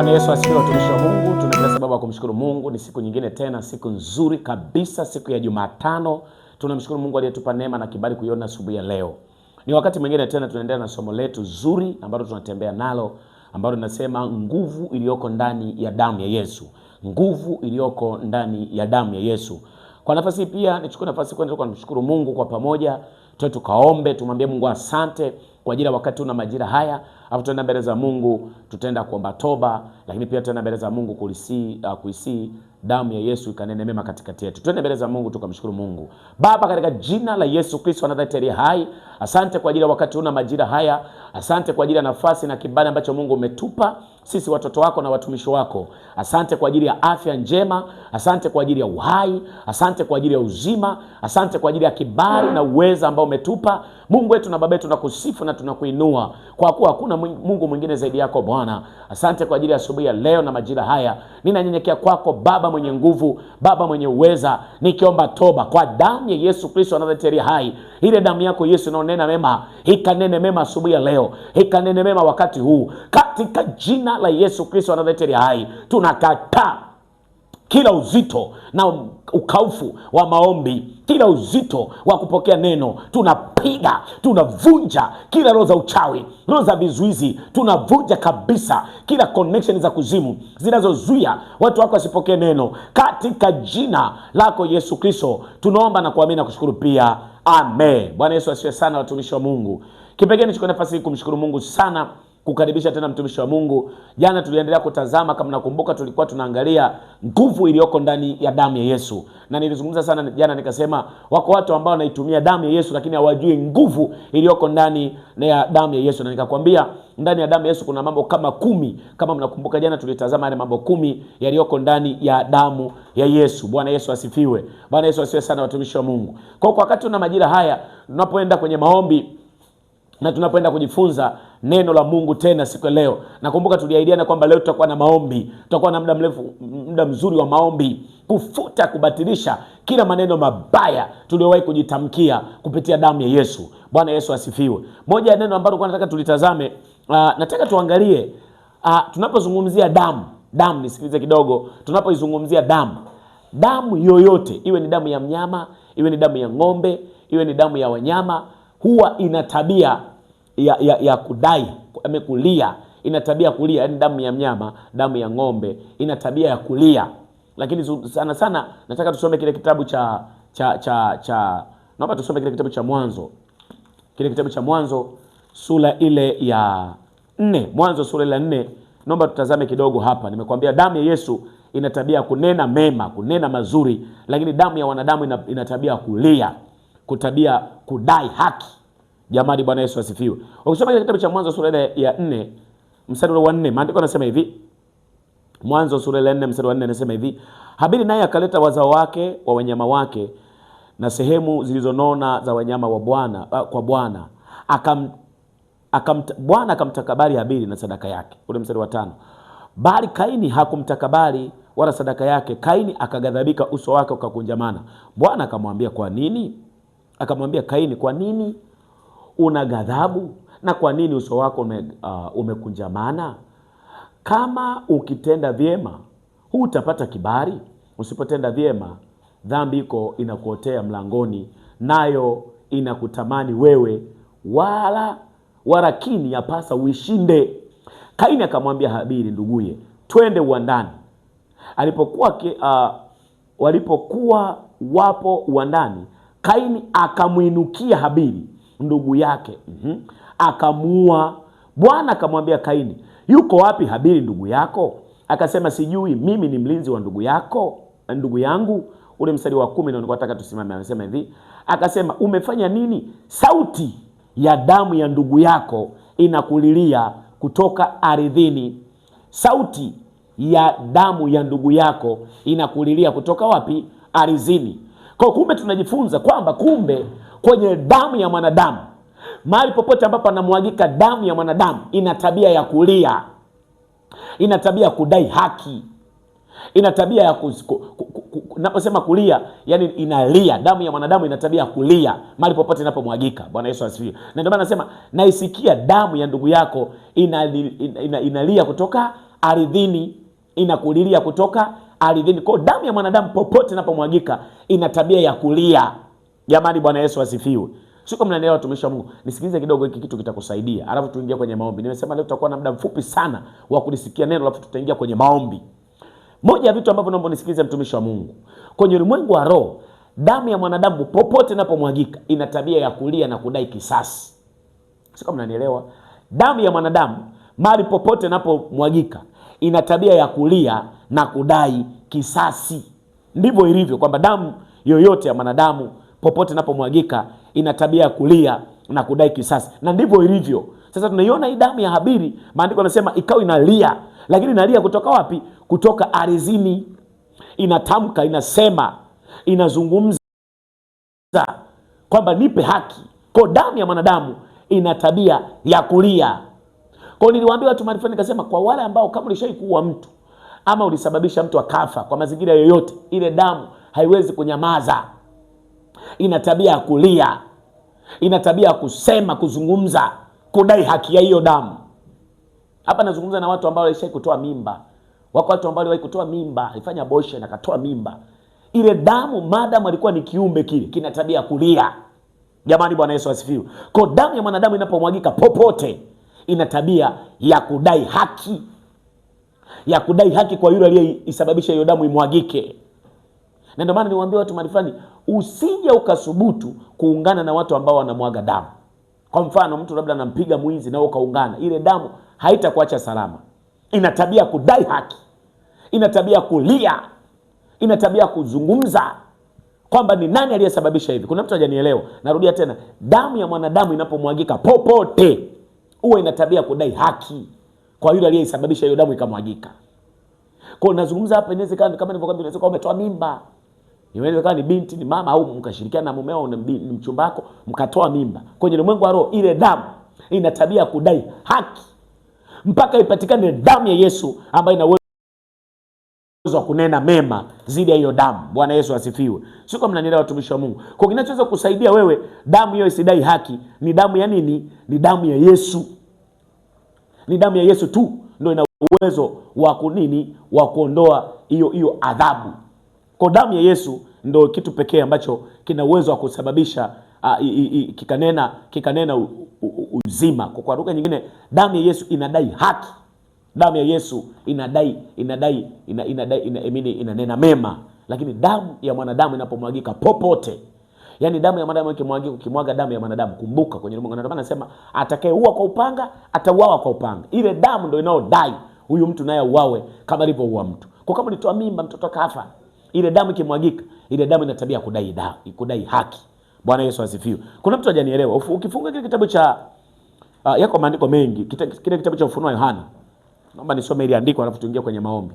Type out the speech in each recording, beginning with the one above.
Bwana Yesu asifiwe, watumishi wa Mungu. Tuna kila sababu ya kumshukuru Mungu. Ni siku nyingine tena, siku nzuri kabisa, siku ya Jumatano. Tunamshukuru Mungu aliyetupa neema na kibali kuiona asubuhi ya leo. Ni wakati mwingine tena tunaendelea na somo letu zuri ambalo tunatembea nalo, ambalo linasema nguvu iliyoko ndani ya damu ya Yesu. Nguvu iliyoko ndani ya damu ya Yesu. Kwa nafasi pia nichukue nafasi kwanza kumshukuru Mungu kwa pamoja. Tukaombe, tumwambie Mungu asante kwa ajili ya wakati una majira haya. Hapo tutaenda mbele za Mungu, tutaenda kuomba toba, lakini pia tutaenda mbele za Mungu kuisii damu ya Yesu ikanene mema katikati yetu. Twende mbele za Mungu tukamshukuru Mungu. Baba, katika jina la Yesu Kristo wa Nazareti aliye hai, asante kwa ajili ya wakati una majira haya. Asante kwa ajili ya nafasi na kibali ambacho Mungu umetupa sisi watoto wako na watumishi wako. Asante kwa ajili ya afya njema, asante kwa ajili ya uhai, asante kwa ajili ya uzima, asante kwa ajili ya kibali na uweza ambao umetupa. Mungu wetu na Baba yetu, tunakusifu na tunakuinua kwa kuwa hakuna Mungu mwingine zaidi yako Bwana. Asante kwa ajili ya asubuhi ya leo na majira haya. Ninanyenyekea kwako Baba mwenye nguvu, Baba mwenye uweza, nikiomba toba kwa damu ya Yesu Kristo wa Nazareti aliye hai. Ile damu yako Yesu inaonena mema, ikanene mema asubuhi ya leo, ikanene mema wakati huu, katika jina la Yesu Kristo wa Nazareti aliye hai. Tunakataa kila uzito na ukaufu wa maombi, kila uzito wa kupokea neno. Tunapiga, tunavunja kila roho za uchawi, roho za vizuizi. Tunavunja kabisa kila connection za kuzimu zinazozuia watu wako wasipokee neno, katika jina lako Yesu Kristo tunaomba na kuamini na kushukuru pia, amen. Bwana Yesu asifiwe sana, watumishi wa Mungu. Kipekee nichukue nafasi hii kumshukuru Mungu sana, kukaribisha tena mtumishi wa Mungu. Jana tuliendelea kutazama, kama nakumbuka, tulikuwa tunaangalia nguvu iliyoko ndani ya damu ya Yesu. Na nilizungumza sana jana nikasema wako watu ambao wanaitumia damu ya Yesu lakini hawajui nguvu iliyoko ndani ya damu ya Yesu. Na nikakwambia ndani ya damu ya Yesu kuna mambo kama 10. Kama mnakumbuka jana tulitazama yale mambo 10 yaliyoko ndani ya damu ya Yesu. Bwana Yesu asifiwe. Bwana Yesu asifiwe sana, watumishi wa Mungu. Kwa wakati una majira haya, tunapoenda kwenye maombi na tunapoenda kujifunza neno la Mungu tena siku ya leo, nakumbuka tuliahidiana kwamba leo tutakuwa na maombi, tutakuwa na muda mzuri wa maombi, kufuta, kubatilisha kila maneno mabaya tuliyowahi kujitamkia kupitia damu ya Yesu. Bwana Yesu asifiwe. Moja ya neno ambalo kwa nataka tulitazame, nataka tuangalie tunapozungumzia damu, nisikilize kidogo. Tunapoizungumzia damu yoyote, iwe ni damu ya mnyama, iwe ni damu ya ng'ombe, iwe ni damu ya wanyama, huwa ina tabia ya kudai, amekulia, ina tabia kulia. Yani damu ya mnyama, damu ya ng'ombe ina tabia ya kulia. Lakini sana sana nataka tusome kile kitabu naomba tusome kile kitabu cha Mwanzo. Kile kitabu cha Mwanzo sura ile ya 4. Mwanzo sura ile ya 4. Naomba tutazame kidogo hapa. Nimekwambia damu ya Yesu ina tabia kunena mema, kunena mazuri, lakini damu ya wanadamu ina tabia kulia, kutabia kudai haki. Jamani, Bwana Yesu asifiwe. Ukisoma kitabu cha Mwanzo sura ya 4 mstari wa 4, maandiko yanasema hivi. Mwanzo sura ya 4 mstari wa 4 anasema hivi: Habili naye akaleta wazao wake wa wanyama wake na sehemu zilizonona za wanyama wa Bwana kwa Bwana. Bwana akamtakabali Habili na sadaka yake. Ule mstari wa 5. Bali Kaini hakumtakabali wala sadaka yake. Kaini akaghadhabika, uso wake ukakunjamana. Bwana akamwambia, kwa nini? Akamwambia Kaini, kwa nini una ghadhabu na kwa nini uso wako umekunjamana? Kama ukitenda vyema hutapata kibali, usipotenda vyema dhambi iko inakuotea mlangoni, nayo inakutamani wewe, walakini yapasa uishinde. Kaini akamwambia Habili nduguye, twende uwandani. Walipokuwa wapo uwandani, Kaini akamwinukia Habili ndugu yake, akamuua. Bwana akamwambia Kaini, yuko wapi Habili ndugu yako? Akasema, sijui, mimi ni mlinzi wa ndugu yangu. Ule mstari wa 10 ndio nataka tusimame. Anasema hivi, akasema, umefanya nini? Sauti ya damu ya ndugu yako inakulilia kutoka ardhini. Sauti ya damu ya ndugu yako inakulilia kutoka wapi? Ardhini. Kwa kumbe tunajifunza kwamba kumbe kwenye damu ya mwanadamu, mahali popote ambapo anamwagika damu ya mwanadamu, ina tabia ya kulia, ina tabia ya kudai haki, ina tabia ya naposema kulia, yani inalia. Damu ya mwanadamu ina tabia ya kulia mahali popote inapomwagika. Bwana Yesu asifiwe. Na ndio maana nasema naisikia damu ya ndugu yako inalia kutoka ardhini, inakulilia kutoka ardhini. Kwa damu ya mwanadamu popote inapomwagika ina tabia ya kulia. Jamani, Bwana Yesu asifiwe. Siko mnaelewa watumishi wa Mungu. Nisikilize kidogo, hiki kitu kitakusaidia. Alafu tuingia kwenye maombi. Nimesema leo tutakuwa na muda mfupi sana wa kulisikia neno, alafu tutaingia kwenye maombi. Moja ya vitu ambavyo naomba nisikilize mtumishi wa Mungu. Kwenye ulimwengu wa roho, damu ya mwanadamu popote inapomwagika ina tabia ya kulia na kudai kisasi. Siko mnanielewa? Damu ya mwanadamu mahali popote inapomwagika ina tabia ya kulia na kudai kisasi. Ndivyo ilivyo kwamba damu yoyote ya mwanadamu popote inapomwagika ina tabia ya kulia na kudai kisasi. Na ndivyo ilivyo. Sasa tunaiona hii damu ya Habili, maandiko yanasema ikao inalia. Lakini inalia kutoka wapi? Kutoka ardhini. Inatamka, inasema, inazungumza kwamba nipe haki. Kwa damu ya mwanadamu ina tabia ya kulia. Kwa niliwaambia watu mahali fulani, nikasema kwa wale ambao kama ulishaikuua mtu ama ulisababisha mtu akafa kwa mazingira yoyote, ile damu haiwezi kunyamaza. Ina tabia ya kulia. Ina tabia ya kusema, kuzungumza, kudai haki ya hiyo damu. Hapa nazungumza na watu ambao walishawahi kutoa mimba. Wako watu ambao waliwahi kutoa mimba, alifanya abortion akatoa mimba. Ile damu madam alikuwa ni kiumbe kile, kina tabia ya kulia. Jamani, Bwana Yesu asifiwe. Kwa damu ya mwanadamu inapomwagika popote ina tabia ya kudai haki. Ya kudai haki kwa yule aliyeisababisha hiyo damu imwagike. Na ndio maana niwaambia watu mahali fulani, usije ukasubutu kuungana na watu ambao wanamwaga damu. Kwa mfano mtu labda anampiga mwizi na ukaungana, ile damu haitakuacha salama. Ina tabia kudai haki. Ina tabia kulia. Ina tabia kuzungumza kwamba ni nani aliyesababisha hivi. Kuna mtu hajanielewa. Narudia tena, damu ya mwanadamu inapomwagika popote huwa ina tabia kudai haki kwa yule aliyesababisha hiyo damu ikamwagika. Kwa nazungumza hapa, inawezekana kama nilivyokuambia, inawezekana umetoa mimba. Inawezekana ni binti, ni mama, au mkashirikiana na mumeo na mchumba wako mkatoa mimba. Kwenye ulimwengu wa roho ile damu ina tabia kudai haki mpaka ipatikane damu ya Yesu ambayo ina uwezo wa kunena mema zidi ya hiyo damu. Bwana Yesu asifiwe. Sio kama mnanielewa watumishi wa Mungu. Kwa kinachoweza kusaidia wewe damu hiyo isidai haki ni damu ya nini? Ni damu ya Yesu. Ni damu ya Yesu tu ndio ina uwezo wa kunini, wa kuondoa hiyo adhabu. Kwa damu ya Yesu ndio kitu pekee ambacho kina uwezo wa kusababisha kikanena uzima. Kwa lugha nyingine, damu ya Yesu inadai haki. Damu ya Yesu inanena mema. Lakini damu ya mwanadamu inapomwagika popote, yani damu ya mwanadamu ikimwagika, ukimwaga damu ya mwanadamu, kumbuka kwenye Mungu anasema atakayeua kwa upanga atauawa kwa upanga. Ile damu ndio inaodai huyu mtu naye uawe kama alivyoua mtu. Kwa kama ulitoa mimba mtoto kafa, ile damu ikimwagika, ile damu ina tabia kudai haki. Bwana Yesu asifiwe. Kuna mtu hajanielewa. Ukifunga kile kitabu cha yako maandiko mengi, kile kitabu cha Ufunuo wa Yohana. Naomba nisome ile andiko alafu tuingie kwenye maombi.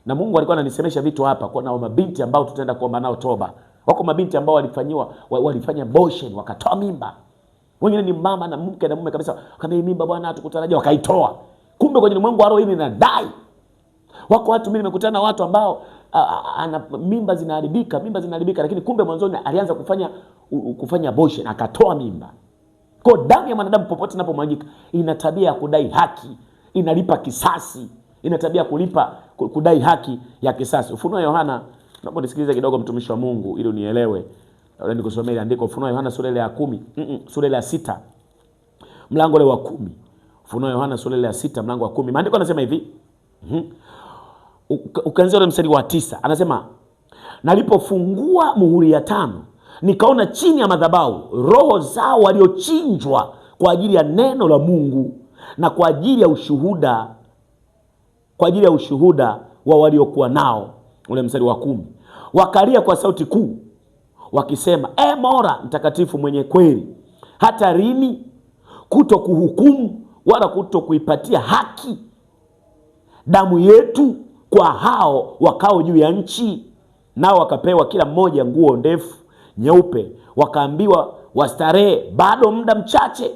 Na Mungu alikuwa ananisemesha vitu hapa kwa na mabinti ambao tutaenda kuomba nao toba. Wako mabinti ambao walifanya abortion, wakatoa mimba. Wengine ni mama na mke na mume kabisa, kama hii mimba bwana hatukutarajia, wakaitoa. Kumbe kwenye Mungu wa roho hili linadai. Wako watu, mimi nimekutana na watu ambao mimba zinaharibika lakini kumbe mwanzoni alianza kufanya abortion akatoa mimba. Kwa damu ya mwanadamu popote inapomwagika ina tabia ya kudai haki, inalipa kisasi, ina tabia kudai haki ya kisasi. Ufunuo wa Yohana, naomba nisikilize kidogo mtumishi wa Mungu ili unielewe. Naomba nikusomee andiko. Ufunuo wa Yohana sura ile ya 10, sura ile ya 6. Mlango ule wa 10. Ufunuo wa Yohana sura ile ya 6 mlango wa 10. Maandiko yanasema hivi. Ukianzia ule mstari wa 9, anasema nalipofungua muhuri ya 5, nikaona chini ya madhabahu roho zao waliochinjwa kwa ajili ya neno la Mungu na kwa ajili ya ushuhuda wa waliokuwa nao. Ule mstari wa 10, wakalia kwa sauti kuu wakisema, Mola mtakatifu mwenye kweli, hata lini kuto kuhukumu wala kuto kuipatia haki damu yetu kwa hao wakao juu ya nchi? Nao wakapewa kila mmoja nguo ndefu nyeupe, wakaambiwa wastarehe bado muda mchache,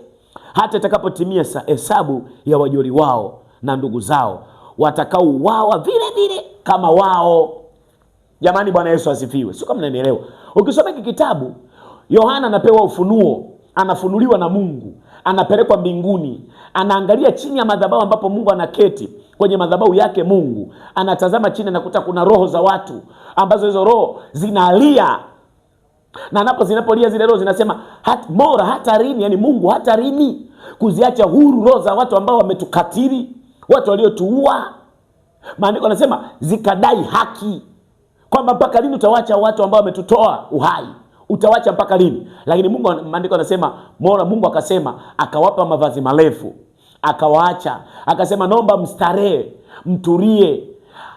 hata itakapotimia hesabu ya wajoli wao na ndugu zao watakaouawa vile vile kama wao. Jamani, Bwana Yesu asifiwe. Sio kama mnanielewa. Ukisoma hiki kitabu, Yohana anapewa ufunuo, anafunuliwa na Mungu, anapelekwa mbinguni, anaangalia chini ya madhabahu ambapo Mungu anaketi. kwenye madhabahu yake Mungu, anatazama chini na kuta kuna roho za watu ambazo hizo roho zinalia, na zinapolia zile roho zinasema mora hata lini, yani Mungu hata lini kuziacha huru roho za watu ambao wametukatili, watu waliotuua. Maandiko yanasema zikadai haki, kwamba mpaka lini utawacha watu ambao wametutoa uhai, utawacha mpaka lini? Lakini Mungu, maandiko yanasema Mungu akasema, akawapa mavazi marefu, akawaacha, akasema naomba mstarehe, mtulie.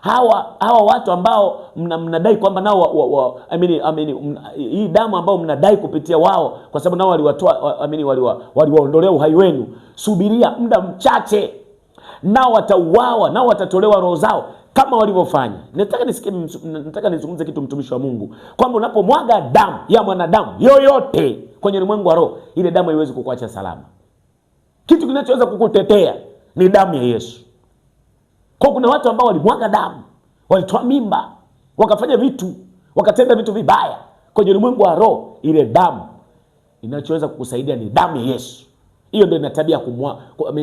Hawa watu ambao mnadai kwamba nao hii damu ambao mnadai kupitia wao, kwa sababu nao waliwatoa, waliwaondolea uhai wenu, subiria muda mchache, nao watauawa, nao watatolewa roho zao kama walivyofanya. Nataka nizungumze kitu, mtumishi wa Mungu, kwamba unapomwaga damu ya mwanadamu yoyote kwenye ulimwengu wa roho, ile damu haiwezi kukuacha salama. Kitu kinachoweza kukutetea ni damu ya Yesu. Kwa kuna watu ambao walimwaga damu, walitoa mimba, wakafanya vitu, wakatenda vitu vibaya kwenye ulimwengu wa roho. Ile damu inachoweza kukusaidia ni damu ya Yesu. Hiyo ndio ina tabia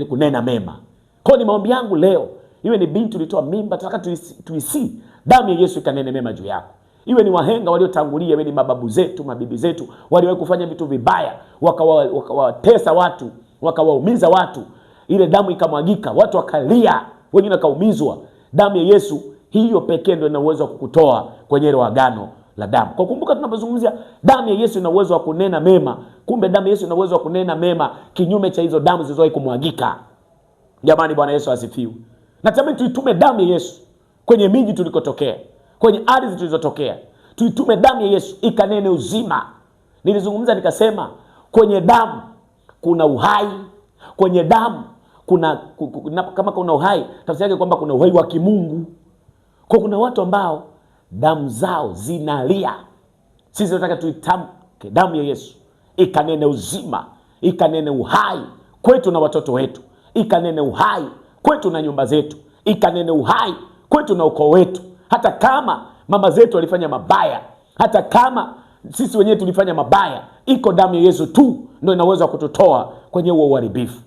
kunena mema. Kwa ni maombi yangu leo, iwe ni binti ulitoa mimba, tunataka tuisi damu ya Yesu ikanene mema juu yako. Iwe ni wahenga waliotangulia, iwe ni mababu zetu, mabibi zetu, waliwahi kufanya vitu vibaya, wakawatesa watu, wakawaumiza watu, ile damu ikamwagika, watu wakalia, wengine wakaumizwa. Damu ya Yesu hiyo pekee ndio ina uwezo wa kukutoa kwenye ile agano la damu. Kwa kumbuka, tunapozungumzia damu ya Yesu ina uwezo wa kunena mema, kumbe damu ya Yesu ina uwezo wa kunena mema kinyume cha hizo damu zilizowahi kumwagika. Jamani, Bwana Yesu asifiwe. Natamani tuitume damu ya Yesu kwenye miji tulikotokea, kwenye ardhi tulizotokea. Tuitume damu ya Yesu ikanene uzima. Nilizungumza nikasema, kwenye damu kuna uhai, kwenye damu kama kuna uhai, tafsiri yake kwamba kuna uhai wa kimungu. Kwa kuna watu ambao damu zao zinalia. Sisi tunataka tuitamke damu ya Yesu ikanene uzima, ikanene uhai kwetu na watoto wetu, ikanene uhai kwetu na nyumba zetu, ikanene uhai kwetu na ukoo wetu. Hata kama mama zetu walifanya mabaya, hata kama sisi wenyewe tulifanya mabaya, iko damu ya Yesu tu ndio inaweza kututoa kwenye huo uharibifu.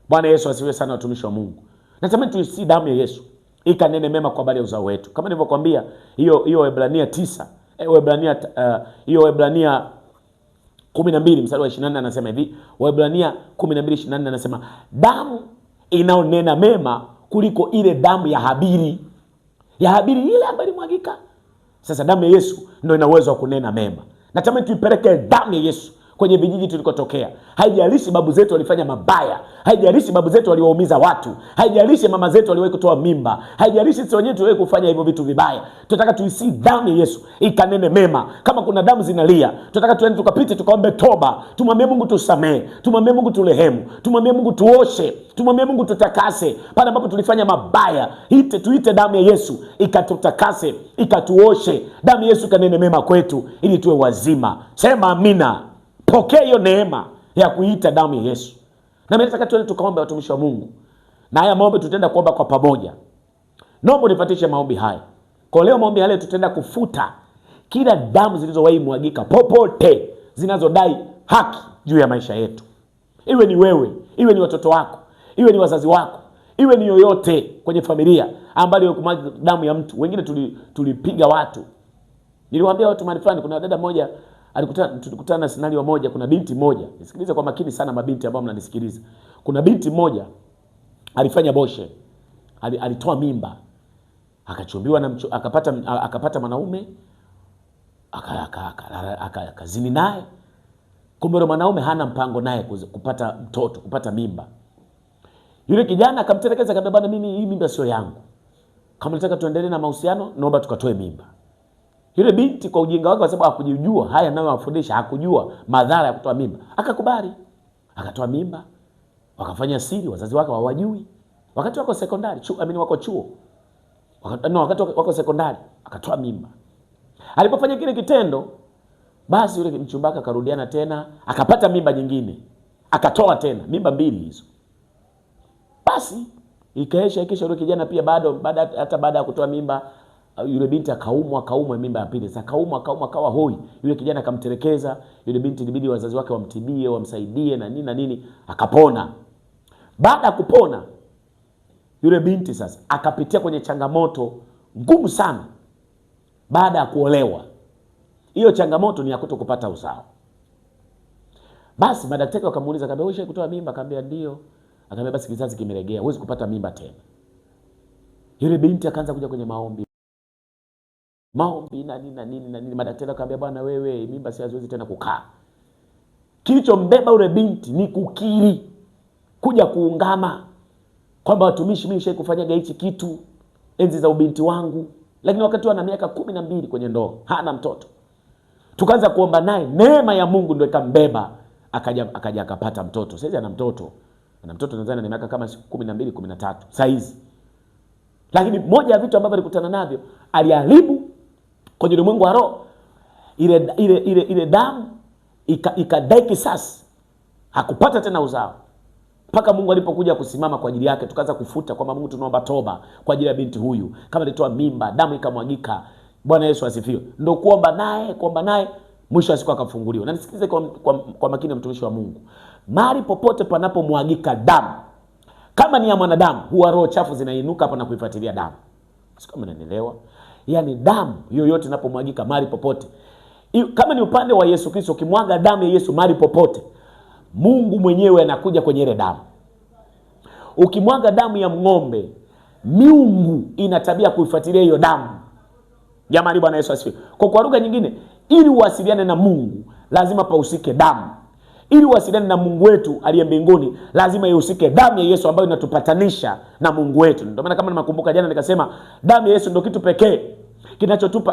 Bwana Yesu asifiwe sana, watumishi wa Mungu. Natamani tuisi damu ya Yesu ikanene mema kwa habari ya uzao wetu. Kama nilivyokuambia, hiyo Waebrania 9, Waebrania 12 mstari wa 24 anasema hivi. Waebrania 12:24 anasema damu inaonena mema kuliko ile damu ya Habili. Ya Habili ile ambayo ilimwagika. Sasa damu ya Yesu ndio ina uwezo wa kunena mema. Natamani tuipeleke damu ya Yesu kwenye vijiji tulikotokea. Haijalishi babu zetu walifanya mabaya, haijalishi babu zetu waliwaumiza watu, haijalishi mama zetu waliwahi kutoa mimba, haijalishi sisi wenyewe tuliwahi kufanya hivyo vitu vibaya. Tunataka tuisi damu ya Yesu ikanene mema. Kama kuna damu zinalia, tunataka tuende tukapite tukaombe toba, tumwambie Mungu tusamee, tumwambie Mungu turehemu, tumwambie Mungu tuoshe, tumwambie Mungu tutakase. Pale ambapo tulifanya mabaya, tuite damu ya Yesu ikatutakase, ikatuoshe. Damu ya Yesu ikanene mema kwetu ili tuwe wazima. Sema amina. Pokea hiyo neema ya kuita damu ya Yesu. Na mimi nataka tuende tukaombe, watumishi wa Mungu. Na haya maombi tutaenda kuomba kwa pamoja. Naomba nipatishe maombi haya. Kwa leo maombi haya tutaenda kufuta kila damu zilizowahi mwagika popote zinazodai haki juu ya maisha yetu. Iwe ni wewe, iwe ni watoto wako, iwe ni wazazi wako, iwe ni yoyote kwenye familia ambayo kumwaga damu ya mtu. Wengine tulipiga watu. Niliwaambia watu mahali fulani, kuna dada moja tulikutana na scenario moja. Kuna binti moja, nisikilize kwa makini sana mabinti ambao mnanisikiliza. Kuna binti moja alifanya boshe, alitoa mimba, akachumbiwa na akapata mwanaume, akazini naye. Kumbe yule mwanaume hana mpango naye kupata mtoto, kupata mimba. Yule kijana akamtelekeza, akamwambia bwana, mimi hii mimba sio yangu, kama unataka tuendelee na mahusiano naomba tukatoe mimba. Yule binti kwa ujinga wake, kwa sababu hakujijua haya nayo wafundisha, hakujua madhara ya kutoa mimba, akakubali, akatoa mimba. Wakafanya siri, wazazi wake hawajui. Wakati wako sekondari, wako chuo, wakati wako sekondari, akatoa mimba. Alipofanya kile kitendo, basi yule mchumbaka akarudiana tena, akapata mimba nyingine, akatoa tena mimba mbili hizo. Basi ikaisha yule kijana pia baada ya kutoa mimba, yule binti akaumwa mimba ya pili. Sasa akaumwa akawa hoi. Yule kijana akamtelekeza. Yule binti ilibidi wazazi wake wamtibie, wamsaidie na nini, akapona. Baada ya kupona, Yule binti sasa akapitia kwenye changamoto ngumu sana baada ya kuolewa. Hiyo changamoto ni ya kutokupata uzao. Basi madaktari wakamuuliza, akamwambia wewe kutoa mimba? Akamwambia ndio. Akamwambia basi kizazi kimelegea, huwezi kupata mimba tena. Yule binti akaanza kuja kwenye maombi na nini. Madaktari akamwambia bwana, wewe mimba si haziwezi tena kukaa. Kilichombeba yule binti ni kukiri, kuja kuungama kwamba watumishi, mimi nishawahi kufanyaga hichi kitu enzi za ubinti wangu, lakini wakati ana miaka 12 kwenye ndoa, hana mtoto. Tukaanza kuomba naye, neema ya Mungu ndio ikambeba, akaja akapata mtoto. Sasa ana mtoto nadhani ni miaka kama 12 13 saizi. Lakini moja ya vitu ambavyo alikutana navyo, aliharibu kwenye ulimwengu wa roho. Ile damu ikadai kisasi, hakupata tena uzao mpaka Mungu alipokuja kusimama kwa ajili yake. Tukaanza kufuta kwamba Mungu, tunaomba toba kwa ajili ya binti huyu, kama alitoa mimba, damu ikamwagika. Bwana Yesu asifiwe. Ndio kuomba naye, mwisho wa siku akafunguliwa. Na nisikilize kwa makini ya mtumishi wa Mungu. Mahali popote panapomwagika damu, kama ni ya mwanadamu, huwa roho chafu zinainuka hapa na kuifuatilia damu. Sio kama unanielewa? Yaani damu yoyote inapomwagika mahali popote, kama ni upande wa Yesu Kristo, ukimwaga damu ya Yesu mahali popote, Mungu mwenyewe anakuja kwenye ile damu. Ukimwaga damu ya ng'ombe, miungu ina tabia kuifuatilia hiyo damu. Jamani, Bwana Yesu asifiwe. Kwa lugha nyingine, ili uwasiliane na Mungu lazima pahusike damu. Ili uwasiliane na Mungu wetu aliye mbinguni lazima ihusike damu ya Yesu ambayo inatupatanisha na Mungu wetu. Ndio maana kama nimekumbuka jana nikasema damu ya Yesu ndio kitu pekee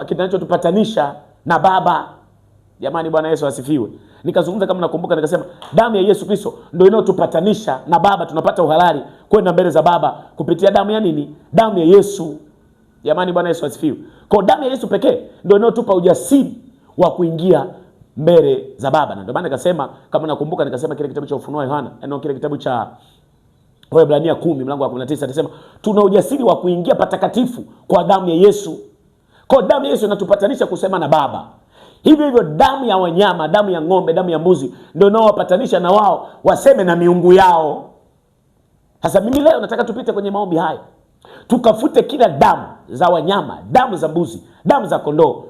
kinachotupatanisha na Baba. Jamani, Bwana Yesu asifiwe. Nikazungumza kama nakumbuka nikasema damu ya Yesu Kristo ndio inayotupatanisha na Baba. Tunapata uhalali kwenda mbele za Baba kupitia damu ya nini? Damu ya Yesu. Jamani, Bwana Yesu asifiwe. Kwa damu ya Yesu pekee ndio inayotupa ujasiri wa kuingia mbele za Baba. Na ndio maana nikasema kama nakumbuka nikasema kile kitabu cha Ufunuo Yohana, kile kitabu cha Waebrania 10 mlango wa 19 anasema tuna ujasiri wa kuingia patakatifu kwa damu ya Yesu. Kwa damu ya Yesu inatupatanisha kusema na Baba. Hivyo damu ya wanyama, damu ya ng'ombe, damu ya mbuzi ndio inawapatanisha na wao waseme na miungu yao. Sasa mimi leo nataka tupite kwenye maombi haya. Tukafute kila damu za wanyama, damu za mbuzi, damu za kondoo,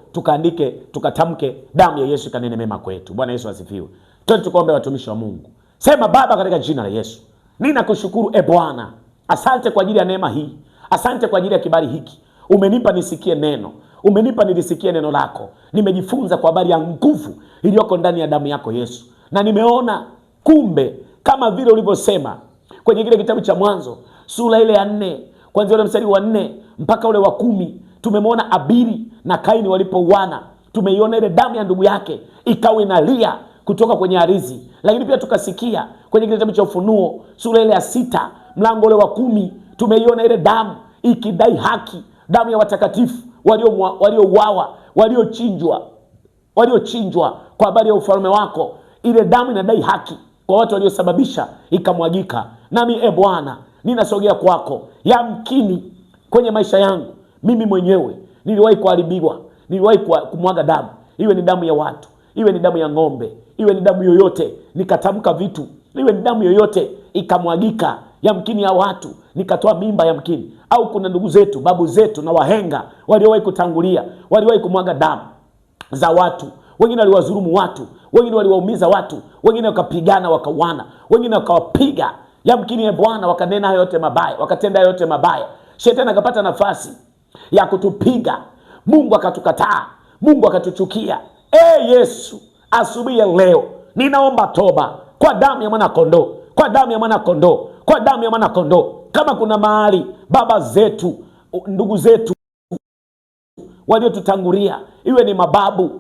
tukatamke damu ya Yesu kanene mema kwetu. Bwana Yesu asifiwe. Twende tukaombe watumishi wa Mungu. Sema Baba, katika jina la Yesu, ninakushukuru Bwana. Asante kwa ajili ya neema hii. Asante kwa ajili ya kibali hiki. Umenipa nisikie neno. Umenipa nilisikie neno lako. Nimejifunza kwa habari ya nguvu iliyoko ndani ya damu yako Yesu. Na nimeona kumbe kama vile ulivyosema kwenye kile kitabu cha Mwanzo sura ile ya 4 kuanzia ule mstari wa 4 mpaka ule wa 10, tumemwona Abili na Kaini walipouana. Tumeiona ile damu ya ndugu yake ikawa inalia kutoka kwenye ardhi. Lakini pia tukasikia kwenye kile kitabu cha Ufunuo sura ile ya 6 mlango ule wa 10, tumeiona ile damu ikidai haki, damu ya watakatifu waliouawa, waliochinjwa kwa habari ya ufalme wako. Ile damu inadai haki kwa watu waliosababisha ikamwagika. Nami Bwana, ninasogea kwako. Yamkini kwenye maisha yangu mimi mwenyewe niliwahi kuharibiwa, niliwahi kumwaga damu, iwe ni damu ya watu, iwe ni damu ya ng'ombe, iwe ni damu yoyote, nikatamka vitu, iwe ni damu yoyote ikamwagika, yamkini ya watu, nikatoa mimba yamkini, au kuna ndugu zetu, babu zetu na wahenga waliowahi kutangulia, waliwahi kumwaga damu za watu. Wengine waliwadhulumu watu, wengine waliwaumiza watu, wengine wakapigana wakauana, wengine wakawapiga. Yamkini Bwana wakanena yote mabaya, wakatenda yote mabaya. Shetani akapata nafasi ya kutupiga. Mungu akatukataa, Mungu akatuchukia. Yesu, asubuhi ya leo ninaomba toba kwa damu ya mwana kondoo, kwa damu ya mwana kondoo, kwa damu ya mwana kondoo. Kama kuna mahali baba zetu, ndugu zetu waliotutangulia, iwe ni mababu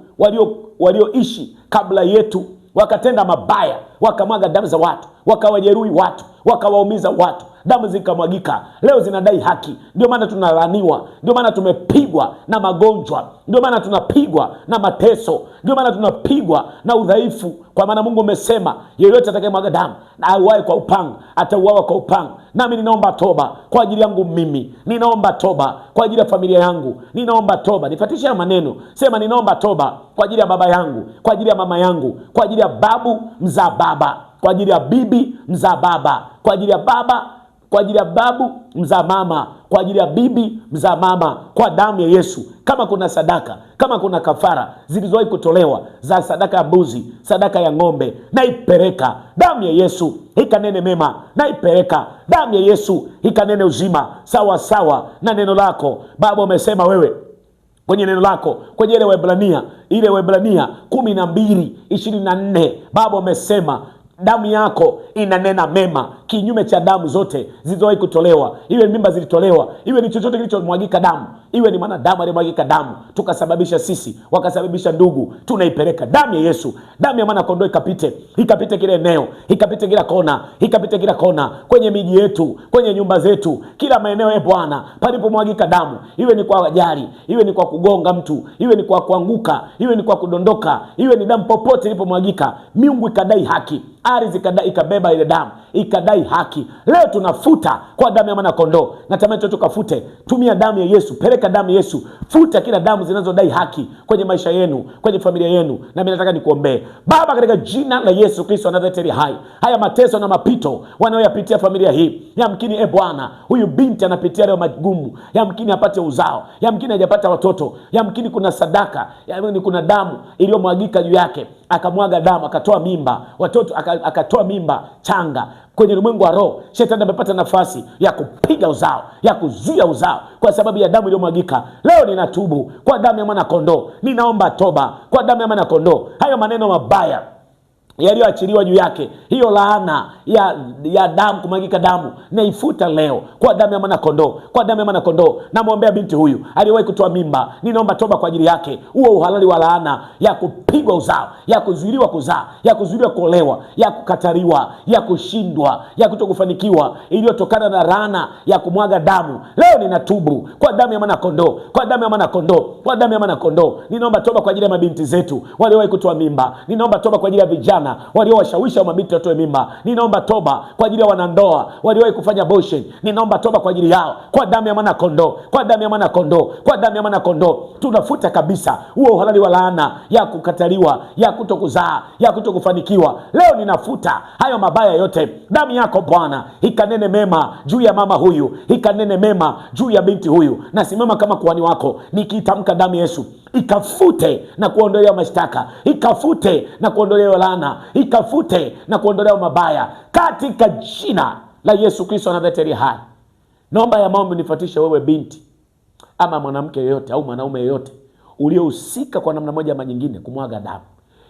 walioishi kabla yetu, wakatenda mabaya, wakamwaga damu za watu, wakawajeruhi watu, wakawaumiza watu, damu zikamwagika, leo zinadai haki. Ndio maana tunalaniwa, ndio maana tumepigwa na magonjwa, ndio maana tunapigwa na mateso, ndio maana tunapigwa na udhaifu. Kwa maana Mungu umesema yeyote atakayemwaga damu na auae kwa upanga atauawa kwa upanga. Nami ninaomba toba kwa ajili yangu mimi, ninaomba toba kwa ajili ya familia yangu, ninaomba toba. Nifuatishe maneno, sema ninaomba toba kwa ajili ya baba yangu, kwa ajili ya mama yangu, kwa ajili ya babu mzaa baba, kwa ajili ya bibi mzaa baba, kwa ajili ya baba, kwa ajili ya babu mzaa mama, kwa ajili ya bibi mzaa mama, kwa damu ya Yesu. Kama kuna sadaka, kama kuna kafara zilizowahi kutolewa za sadaka ya mbuzi, sadaka ya ng'ombe, naipeleka damu ya Yesu ikanene mema, naipeleka damu ya Yesu ikanene uzima sawa sawa na neno lako. Baba, umesema wewe kwenye neno lako, kwenye ile Waebrania 12:24, Baba umesema damu yako inanena mema kinyume cha damu zote zilizowahi kutolewa. Iwe mimba zilitolewa, iwe ni chochote kilichomwagika damu, iwe ni mwanadamu aliyemwagika damu tukasababisha sisi, wakasababisha ndugu, tunaipeleka damu ya Yesu, damu ya mwana kondoo ikapite kile eneo, ikapite kila kona, ikapite kila kona, kwenye miji yetu, kwenye nyumba zetu, kila maeneo Bwana palipomwagika damu, iwe ni kwa ajali, iwe ni kwa kugonga mtu, iwe ni kwa kuanguka, iwe ni kwa kudondoka, iwe ni damu, popote ilipomwagika, miungu ikadai haki, ardhi ikabeba ile damu, ikadai haki. Leo tunafuta kwa damu ya mwana kondoo. Natamani tukafute, tumia damu ya Yesu, peleka damu ya Yesu, futa kila damu zinazodai haki kwenye maisha yenu, kwenye familia yenu. Na mimi nataka nikuombee. Baba, katika jina la Yesu Kristo wa Nazareti hai, haya mateso na mapito wanayoyapitia familia hii, yamkini Bwana huyu binti anapitia leo magumu, yamkini apate uzao, yamkini hajapata watoto, yamkini kuna sadaka, yamkini kuna damu iliyomwagika juu yake, akamwaga damu, akatoa mimba, watoto akatoa mimba changa. Kwenye ulimwengu wa roho, shetani amepata nafasi ya kupiga uzao, ya kuzuia uzao kwa sababu ya damu iliyomwagika. Leo ninatubu kwa damu ya mwana kondoo, ninaomba toba kwa damu ya mwana kondoo. Hayo maneno mabaya yaliyoachiliwa juu yake, hiyo laana ya damu, kumwagika damu, naifuta leo kwa damu ya mwana kondoo, kwa damu ya mwana kondoo. Namwombea binti huyu aliyewahi kutoa mimba, ninaomba toba kwa ajili yake. Huo uhalali wa laana ya kupigwa uzao, ya kuzuiliwa kuzaa, ya kuzuiliwa kuolewa, ya kukataliwa, ya kushindwa, ya kutokufanikiwa, iliyotokana na laana ya kumwaga damu, leo ninatubu kwa damu ya mwana kondoo, kwa damu ya mwana kondoo, kwa damu ya mwana kondoo. Ninaomba toba kwa ajili ya mabinti zetu waliowahi kutoa mimba, ninaomba toba kwa ajili ya vijana waliowashawisha mabinti watoe mimba, ninaomba toba kwa ajili ya wanandoa waliowahi kufanya abortion, ninaomba toba kwa ajili yao kwa damu ya mwana kondoo, kwa damu ya mwana kondoo, kwa damu ya mwana kondoo. Tunafuta kabisa huo uhalali wa laana ya kukataliwa, ya kutokuzaa, ya kutokufanikiwa. Leo ninafuta hayo mabaya yote. Damu yako Bwana ikanene mema juu ya mama huyu, ikanene mema juu ya binti huyu. Nasimama kama kuhani wako nikitamka damu Yesu ikafute na kuondolea mashtaka, ikafute na kuondolea laana, ikafute na kuondolea mabaya katika jina la Yesu Kristo wa Nazareti hai. Naomba ya maombi nifuatishe wewe binti ama mwanamke yoyote au mwanaume yoyote uliohusika kwa namna moja ama nyingine kumwaga damu.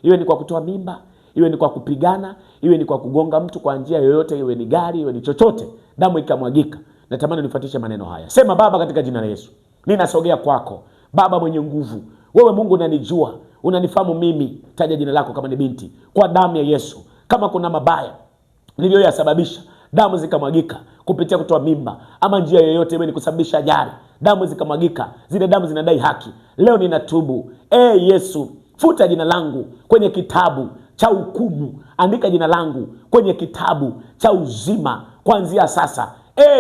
Iwe ni kwa kutoa mimba, iwe ni kwa kupigana, iwe ni kwa kugonga mtu kwa njia yoyote, iwe ni gari, iwe ni chochote, damu ikamwagika. Natamani nifuatishe maneno haya. Sema: Baba, katika jina la Yesu, ninasogea kwako. Baba mwenye nguvu, wewe Mungu unanijua, unanifahamu mimi. Taja jina lako kama ni binti, kwa damu ya Yesu. Kama kuna mabaya niliyoyasababisha, damu zikamwagika kupitia kutoa mimba ama njia yoyote, iwe ni kusababisha ajali, damu zikamwagika, zile damu zinadai haki. Leo ninatubu. Yesu, futa jina langu kwenye kitabu cha hukumu, andika jina langu kwenye kitabu cha uzima kuanzia sasa.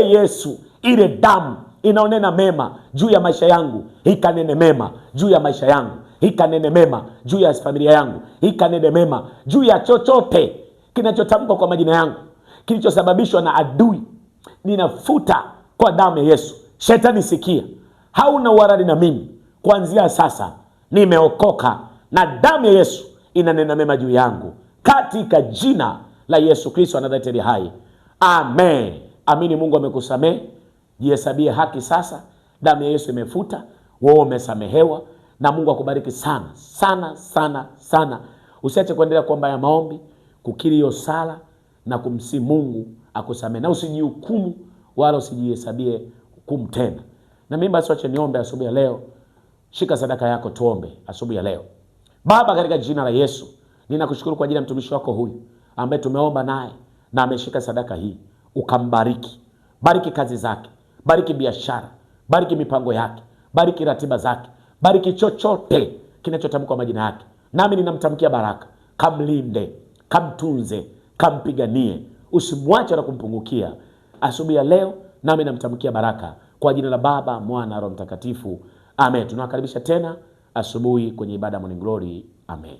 Yesu, ile damu inaonena mema juu ya maisha yangu, ikanene mema juu ya maisha yangu, ikanene mema juu ya familia yangu, ikanene mema juu ya chochote kinachotamkwa kwa majina yangu, kilichosababishwa na adui. Ninafuta kwa damu ya Yesu. Shetani, sikia, hauna uhalali na mimi. Kuanzia sasa nimeokoka na damu ya Yesu inanena mema juu yangu, katika jina la Yesu Kristo Nazareti hai. Amen. Amini. Mungu amekusamehe. Jihesabie haki sasa. Damu ya Yesu imefuta, wewe umesamehewa, na Mungu akubariki sana sana sana sana. Usiache kuendelea kuomba ya maombi, kukiri hiyo sala na kumsi Mungu akusamehe, na usijihukumu wala usijihesabie hukumu tena. Na mimi basi wacha niombe asubuhi ya leo. Shika sadaka yako, tuombe asubuhi ya leo. Baba, katika jina la Yesu, ninakushukuru kwa ajili ya mtumishi wako huyu ambaye tumeomba naye na ameshika sadaka hii. Ukambariki, bariki kazi zake, bariki biashara, bariki mipango yake, bariki ratiba zake, bariki chochote kinachotamkwa majina yake. Nami ninamtamkia baraka, kamlinde, kamtunze, kampiganie, usimwache na kumpungukia. Asubuhi ya leo nami namtamkia baraka kwa jina la Baba, Mwana, Roho Mtakatifu. Amen. Tunawakaribisha tena asubuhi kwenye ibada ya Morning Glory. Amen.